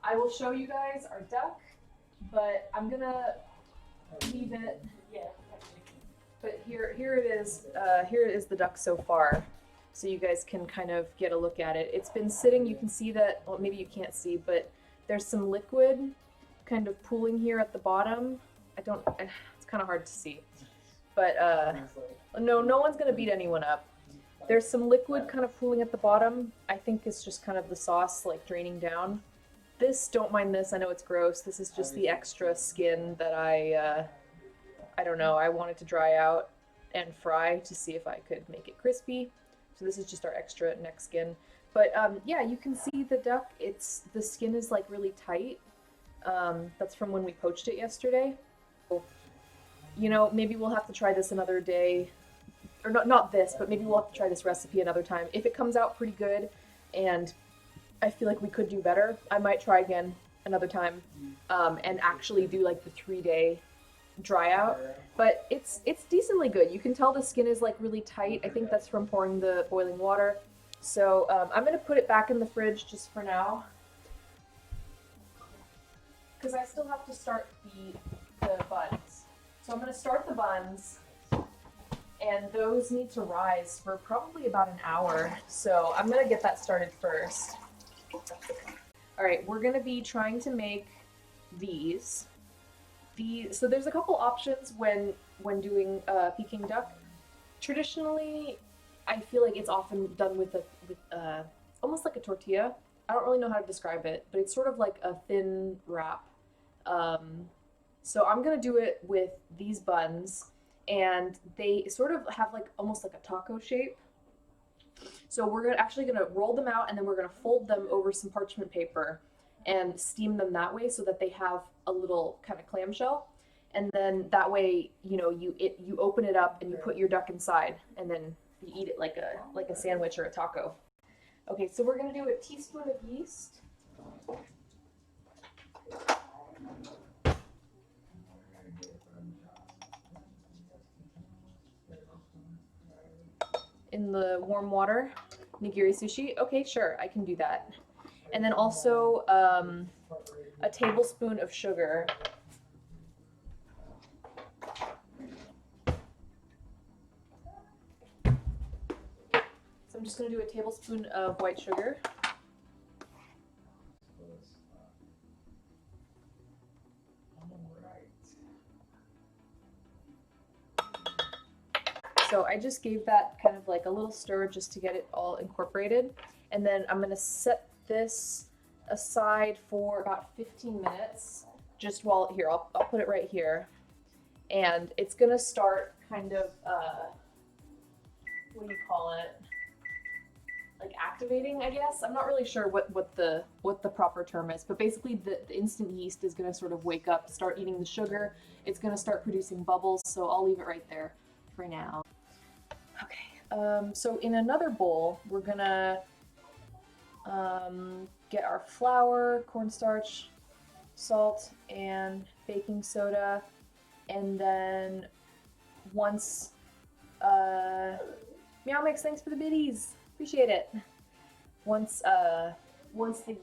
I will show you guys our duck, but I'm gonna leave it. Yeah. But here it is. Here is the duck so far, so you guys can kind of get a look at it. It's been sitting. You can see that. Well, maybe you can't see, but there's some liquid kind of pooling here at the bottom. I don't. It's kind of hard to see, but no one's gonna beat anyone up. There's some liquid kind of pooling at the bottom. I think it's just kind of the sauce like draining down. This, don't mind this. I know it's gross. This is just the extra skin that I don't know, I wanted to dry out and fry to see if I could make it crispy. So this is just our extra neck skin. But yeah, you can see the duck, the skin is like really tight. That's from when we poached it yesterday. So, you know, maybe we'll have to try this another day. Or not this, but maybe we'll have to try this recipe another time. If it comes out pretty good and I feel like we could do better, I might try again another time and actually do like the 3-day dry out. But it's decently good. You can tell the skin is like really tight. I think that's from pouring the boiling water. So I'm gonna put it back in the fridge just for now, because I still have to start the buns. So I'm gonna start the buns, and those need to rise for probably about an hour. So I'm gonna get that started first. All right, we're gonna be trying to make these. So there's a couple options when doing Peking duck. Traditionally, I feel like it's often done with almost like a tortilla. I don't really know how to describe it, but it's sort of like a thin wrap. So I'm gonna do it with these buns, and they sort of have like almost like a taco shape. So we're actually gonna roll them out, and then we're gonna fold them over some parchment paper and steam them that way so that they have a little kind of clamshell. And then that way, you know, you open it up and you put your duck inside, and then you eat it like a sandwich or a taco. Okay, so we're gonna do a teaspoon of yeast. In the warm water, nigiri sushi. Okay, sure, I can do that. And then also a tablespoon of sugar. So I'm just going to do a tablespoon of white sugar. So I just gave that kind of like a little stir just to get it all incorporated. And then I'm going to set this aside for about 15 minutes, just while, here, I'll put it right here. And it's going to start kind of, what do you call it? Like activating, I guess. I'm not really sure what the proper term is, but basically the instant yeast is going to sort of wake up, start eating the sugar. It's going to start producing bubbles, so I'll leave it right there for now. Okay, so in another bowl, we're gonna get our flour, cornstarch, salt, and baking soda, and then once, Meow Mix, thanks for the biddies, appreciate it. Once the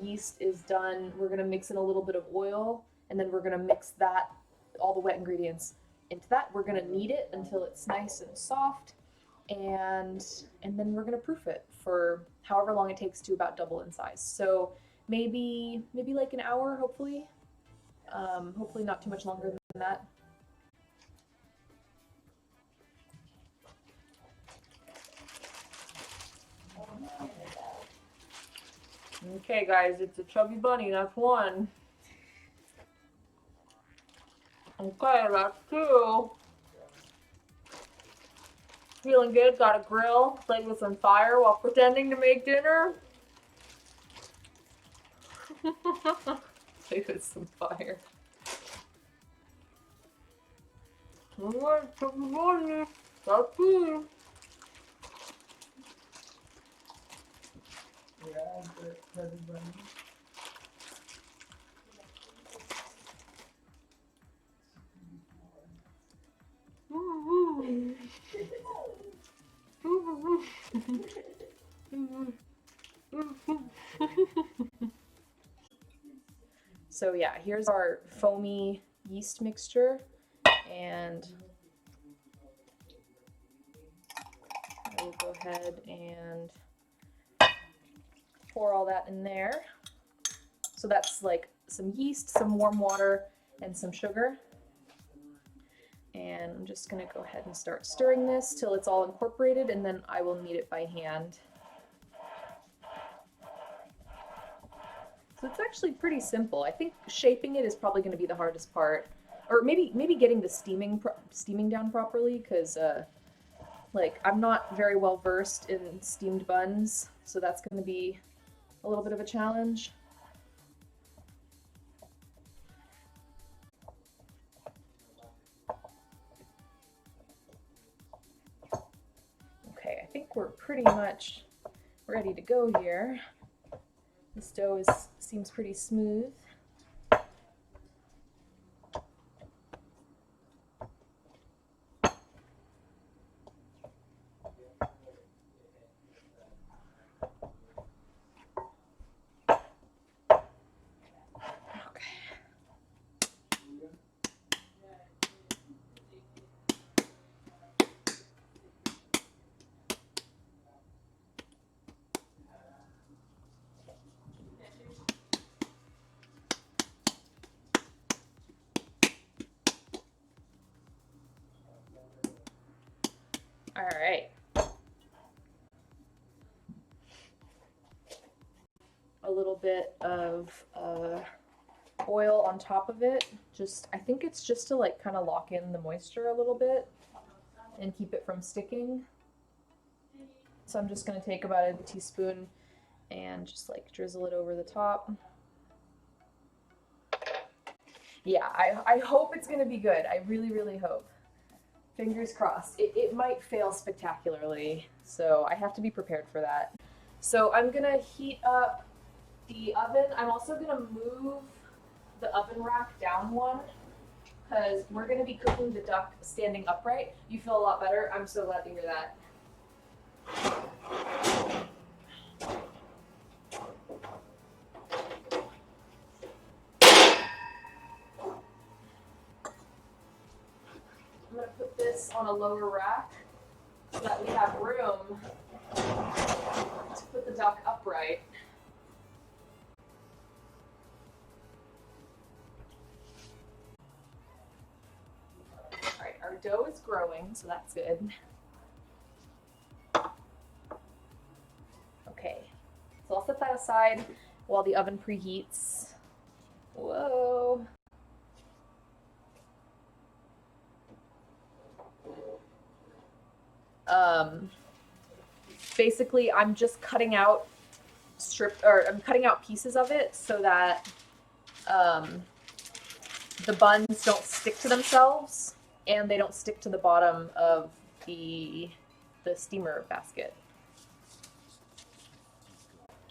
yeast is done, we're gonna mix in a little bit of oil, and then we're gonna mix that, all the wet ingredients into that. We're gonna knead it until it's nice and soft, and then we're gonna proof it for however long it takes to about double in size. So maybe like an hour, hopefully. Hopefully not too much longer than that. Okay guys, it's a chubby bunny, that's one. Okay, that's two. Feeling good, got a grill, played with some fire while pretending to make dinner. Play with some fire. Alright, chubby bunny, that's two. So yeah, here's our foamy yeast mixture, and I will go ahead and pour all that in there. So that's like some yeast, some warm water, and some sugar. And I'm just gonna go ahead and start stirring this till it's all incorporated, and then I will knead it by hand. So it's actually pretty simple. I think shaping it is probably gonna be the hardest part. Or maybe getting the steaming down properly, because like I'm not very well versed in steamed buns, so that's gonna be a little bit of a challenge. Okay, I think we're pretty much ready to go here. This dough seems pretty smooth. All right. A little bit of oil on top of it. I think it's just to like kind of lock in the moisture a little bit and keep it from sticking. So I'm just gonna take about a teaspoon and just like drizzle it over the top. Yeah, I hope it's gonna be good. I really, really hope. Fingers crossed. It might fail spectacularly, so I have to be prepared for that. So I'm gonna heat up the oven. I'm also gonna move the oven rack down one, because we're gonna be cooking the duck standing upright. You feel a lot better. I'm so glad to hear that. I'm gonna put this on a lower rack so that we have room to put the duck upright. Alright, our dough is growing, so that's good. Okay, so I'll set that aside while the oven preheats. Whoa. Basically, I'm just cutting out I'm cutting out pieces of it so that the buns don't stick to themselves and they don't stick to the bottom of the steamer basket.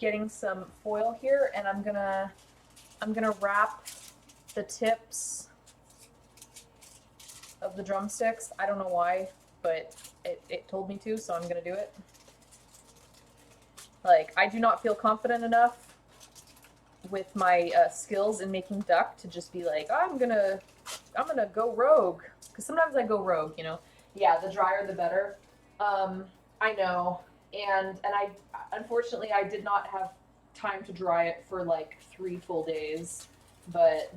Getting some foil here, and I'm gonna wrap the tips of the drumsticks. I don't know why, but it told me to, so I'm gonna do it. Like, I do not feel confident enough with my skills in making duck to just be like, I'm gonna go rogue, because sometimes I go rogue, you know. Yeah, the drier the better. I know, and I unfortunately I did not have time to dry it for like 3 full days, but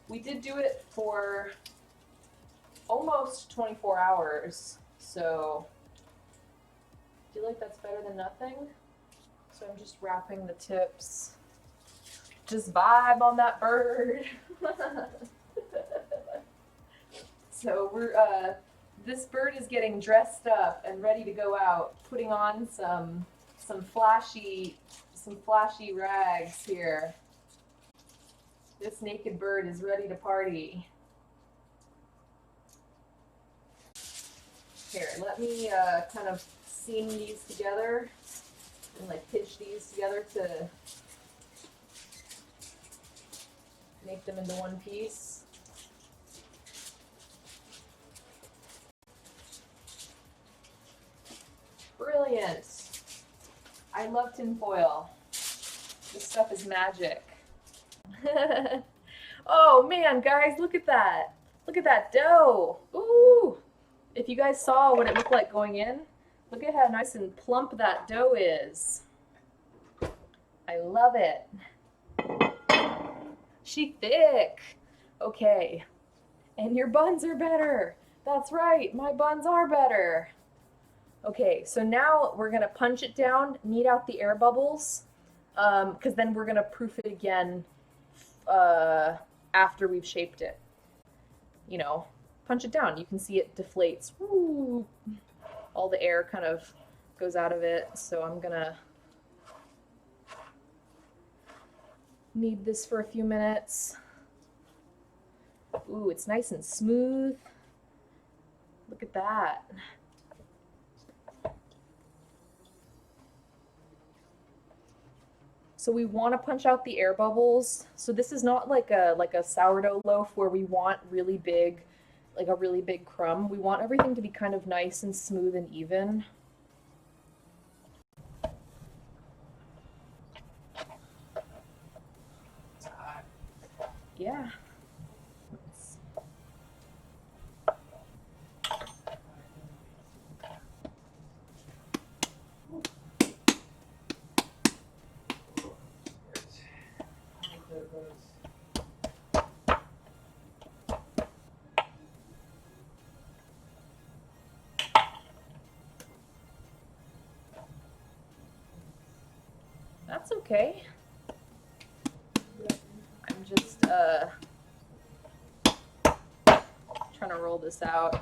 we did do it for almost 24 hours, so I feel like that's better than nothing. So I'm just wrapping the tips. Just vibe on that bird. So this bird is getting dressed up and ready to go out, putting on some flashy rags here. This naked bird is ready to party. Here, let me kind of seam these together and like pinch these together to make them into one piece. Brilliant. I love tin foil. This stuff is magic. Oh man, guys, look at that. Look at that dough. Ooh. If you guys saw what it looked like going in, look at how nice and plump that dough is. I love it. She thick. Okay. And your buns are better. That's right, my buns are better. Okay, so now we're gonna punch it down, knead out the air bubbles, because then we're gonna proof it again after we've shaped it. You know, punch it down. You can see it deflates. Woo! All the air kind of goes out of it. So I'm gonna knead this for a few minutes. Ooh, it's nice and smooth. Look at that. So we want to punch out the air bubbles. So this is not like a sourdough loaf where we want really big, like a really big crumb. We want everything to be kind of nice and smooth and even. Yeah. That's okay. I'm just trying to roll this out,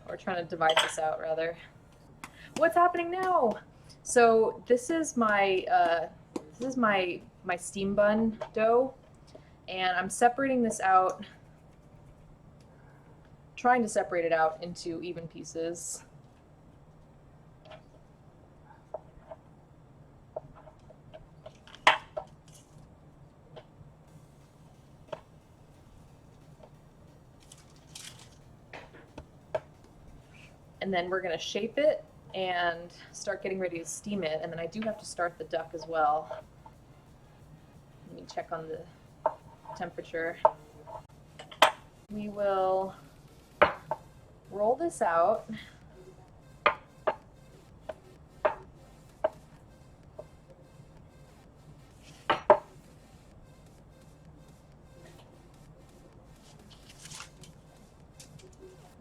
or trying to divide this out rather. What's happening now? So this is my my steam bun dough, and I'm separating this out, trying to separate it out into even pieces. And then we're gonna shape it and start getting ready to steam it. And then I do have to start the duck as well. Let me check on the temperature. We will roll this out.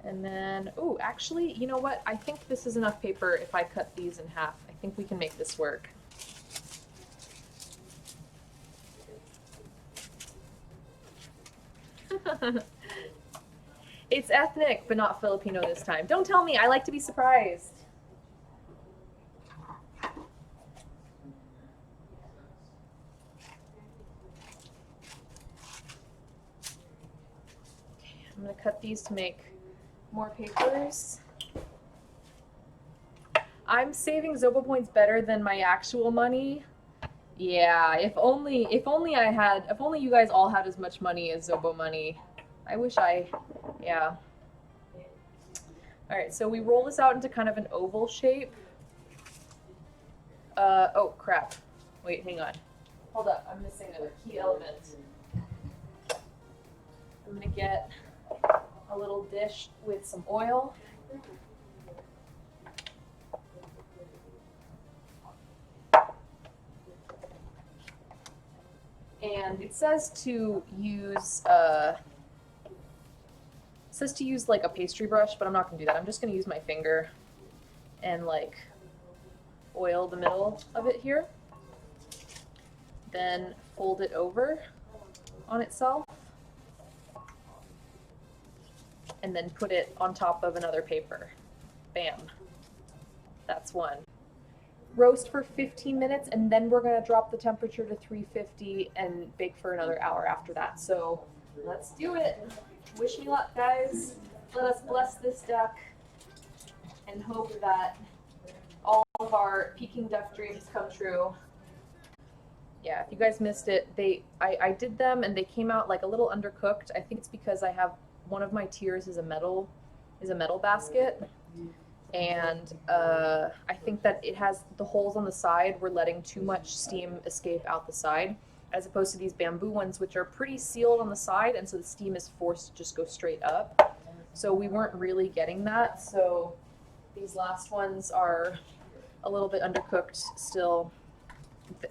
And then, oh, actually, you know what? I think this is enough paper if I cut these in half. I think we can make this work. It's ethnic, but not Filipino this time. Don't tell me, I like to be surprised. Okay, I'm gonna cut these to make more papers. I'm saving Zobo points better than my actual money. Yeah, if only you guys all had as much money as Zobo money. I wish yeah. All right, so we roll this out into kind of an oval shape. Oh crap. Wait, hang on. Hold up, I'm missing a key element. I'm gonna get a little dish with some oil. And it says to use like a pastry brush, but I'm not gonna do that. I'm just gonna use my finger and like oil the middle of it here. Then fold it over on itself. And then put it on top of another paper. Bam. That's one. Roast for 15 minutes, and then we're gonna drop the temperature to 350 and bake for another hour after that. So let's do it. Wish me luck, guys. Let us bless this duck and hope that all of our Peking Duck dreams come true. Yeah, if you guys missed it, I did them and they came out like a little undercooked. I think it's because I have one of my tiers is a metal basket. And I think that it has the holes on the side were letting too much steam escape out the side. as opposed to these bamboo ones, which are pretty sealed on the side, and so the steam is forced to just go straight up. So we weren't really getting that. So these last ones are a little bit undercooked still.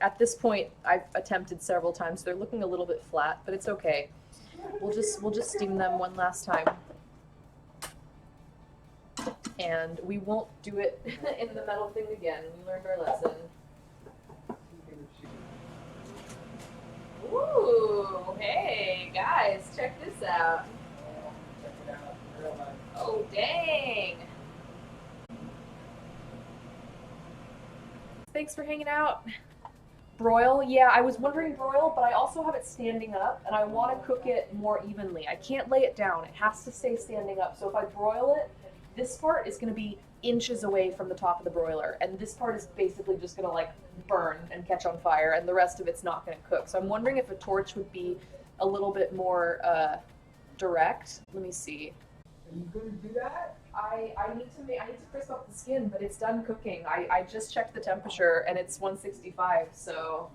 At this point, I've attempted several times. They're looking a little bit flat, but it's okay. We'll just steam them one last time. And we won't do it in the metal thing again. We learned our lesson. Ooh, hey guys, check this out. Oh, dang. Thanks for hanging out. Broil, yeah, I was wondering broil, but I also have it standing up, and I want to cook it more evenly. I can't lay it down. It has to stay standing up. So if I broil it, this part is going to be inches away from the top of the broiler, and this part is basically just going to like burn and catch on fire, and the rest of it's not going to cook. So I'm wondering if a torch would be a little bit more direct. Let me see. Are you going to do that? I need to crisp up the skin, but it's done cooking. I just checked the temperature and it's 165, so.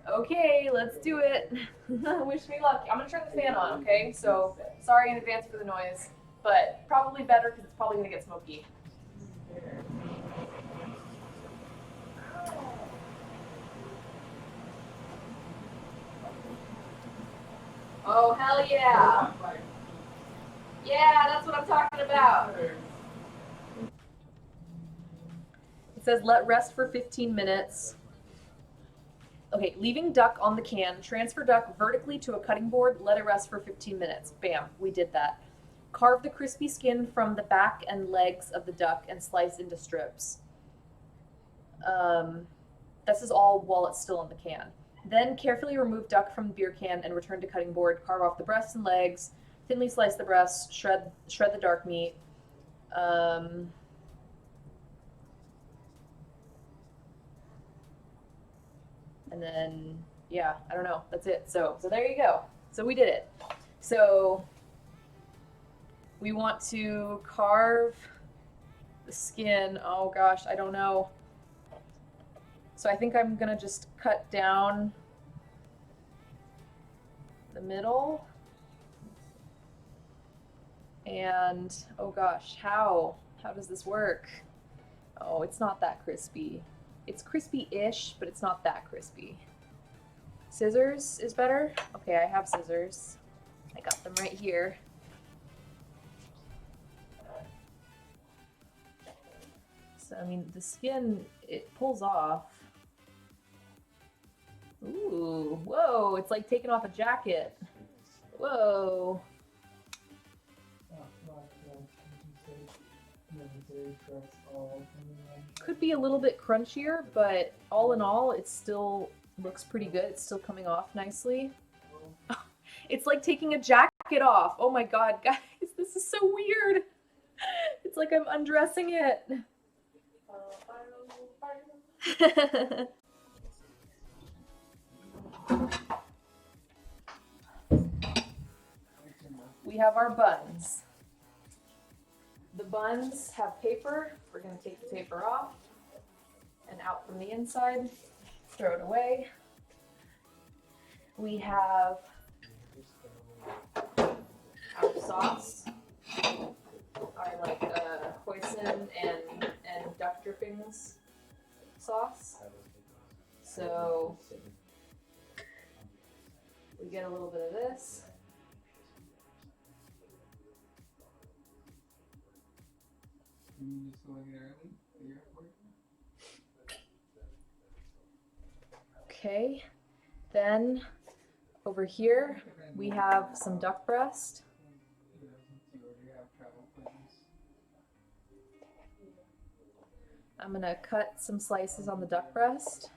Okay, let's do it. Wish me luck. I'm gonna turn the fan on, okay? So sorry in advance for the noise, but probably better because it's probably gonna get smoky. Oh, hell yeah. Yeah, that's what I'm talking about. It says let rest for 15 minutes. Okay, leaving duck on the can, transfer duck vertically to a cutting board, let it rest for 15 minutes. Bam, we did that. Carve the crispy skin from the back and legs of the duck and slice into strips. This is all while it's still in the can. Then carefully remove duck from the beer can and return to cutting board. Carve off the breasts and legs. Thinly slice the breasts. Shred the dark meat. And then, yeah, I don't know. That's it. So there you go. So we did it. So we want to carve the skin. Oh gosh, I don't know. So I think I'm gonna just cut down the middle. And oh gosh, how does this work? Oh, it's not that crispy. It's crispy-ish, but it's not that crispy. Scissors is better? Okay, I have scissors. I got them right here. So, I mean, the skin, it pulls off. Ooh, whoa, it's like taking off a jacket. Whoa. Could be a little bit crunchier, but all in all, it still looks pretty good. It's still coming off nicely. It's like taking a jacket off. Oh my god, guys, this is so weird. It's like I'm undressing it. We have our buns. The buns have paper. We're going to take the paper off and out from the inside, throw it away. We have our sauce, our like hoisin and duck drippings sauce. So we get a little bit of this. Okay, then over here we have some duck breast. I'm gonna cut some slices on the duck breast.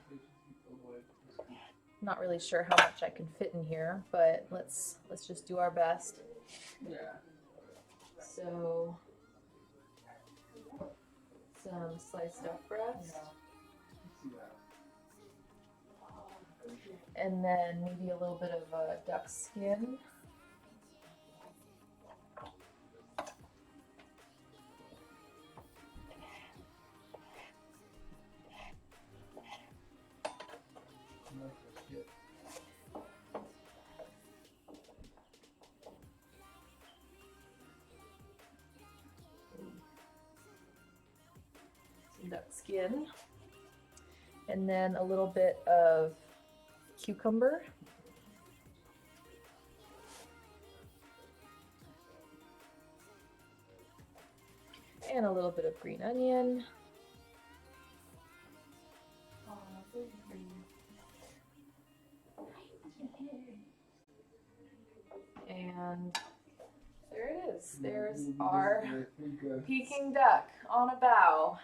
Not really sure how much I can fit in here, but let's just do our best. Yeah. So some sliced duck breast. And then maybe a little bit of duck skin. Some duck skin. And then a little bit of cucumber. And a little bit of green onion. And there it is. There's our Peking duck on a bow.